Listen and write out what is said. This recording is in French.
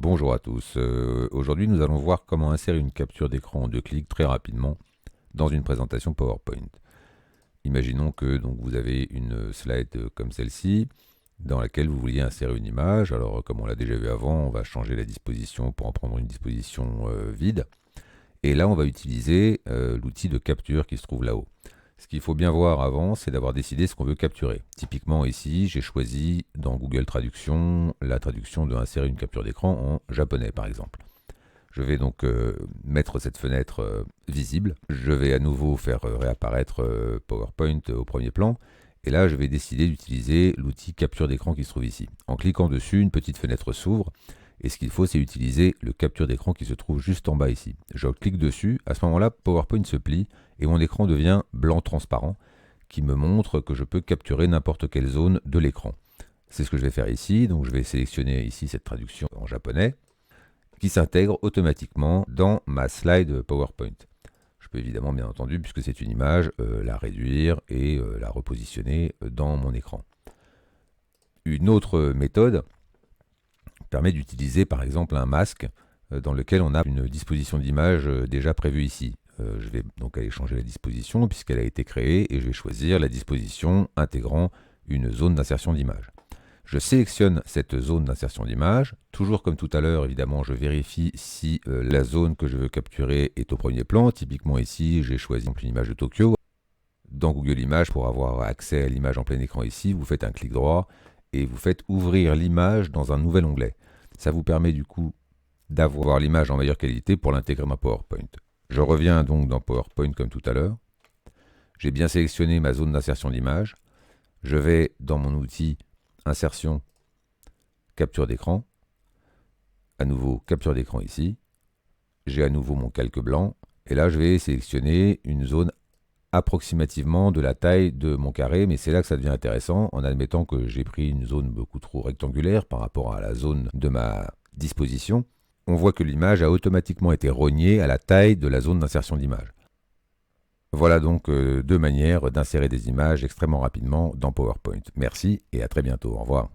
Bonjour à tous. Aujourd'hui, nous allons voir comment insérer une capture d'écran en 2 clics très rapidement dans une présentation PowerPoint. Imaginons que donc, vous avez une slide comme celle-ci dans laquelle vous vouliez insérer une image. Alors, comme on l'a déjà vu avant, on va changer la disposition pour en prendre une disposition vide. Et là, on va utiliser l'outil de capture qui se trouve là-haut. Ce qu'il faut bien voir avant, c'est d'avoir décidé ce qu'on veut capturer. Typiquement ici, j'ai choisi dans Google Traduction la traduction de insérer une capture d'écran en japonais par exemple. Je vais donc mettre cette fenêtre visible. Je vais à nouveau faire réapparaître PowerPoint au premier plan. Et là, je vais décider d'utiliser l'outil capture d'écran qui se trouve ici. En cliquant dessus, une petite fenêtre s'ouvre. Et ce qu'il faut, c'est utiliser le capture d'écran qui se trouve juste en bas ici. Je clique dessus, à ce moment-là, PowerPoint se plie et mon écran devient blanc transparent, qui me montre que je peux capturer n'importe quelle zone de l'écran. C'est ce que je vais faire ici, donc je vais sélectionner ici cette traduction en japonais, qui s'intègre automatiquement dans ma slide PowerPoint. Je peux évidemment, bien entendu, puisque c'est une image, la réduire et la repositionner dans mon écran. Une autre méthode permet d'utiliser par exemple un masque dans lequel on a une disposition d'image déjà prévue ici. Je vais donc aller changer la disposition puisqu'elle a été créée et je vais choisir la disposition intégrant une zone d'insertion d'image. Je sélectionne cette zone d'insertion d'image. Toujours comme tout à l'heure, évidemment, je vérifie si la zone que je veux capturer est au premier plan. Typiquement ici, j'ai choisi une image de Tokyo. Dans Google Images, pour avoir accès à l'image en plein écran ici, vous faites un clic droit et vous faites ouvrir l'image dans un nouvel onglet. Ça vous permet du coup d'avoir l'image en meilleure qualité pour l'intégrer dans PowerPoint. Je reviens donc dans PowerPoint comme tout à l'heure. J'ai bien sélectionné ma zone d'insertion d'image. Je vais dans mon outil Insertion, Capture d'écran. À nouveau, Capture d'écran ici. J'ai à nouveau mon calque blanc. Et là, je vais sélectionner une zone approximativement de la taille de mon carré, mais c'est là que ça devient intéressant, en admettant que j'ai pris une zone beaucoup trop rectangulaire par rapport à la zone de ma disposition. On voit que l'image a automatiquement été rognée à la taille de la zone d'insertion d'image. Voilà donc deux manières d'insérer des images extrêmement rapidement dans PowerPoint. Merci et à très bientôt. Au revoir.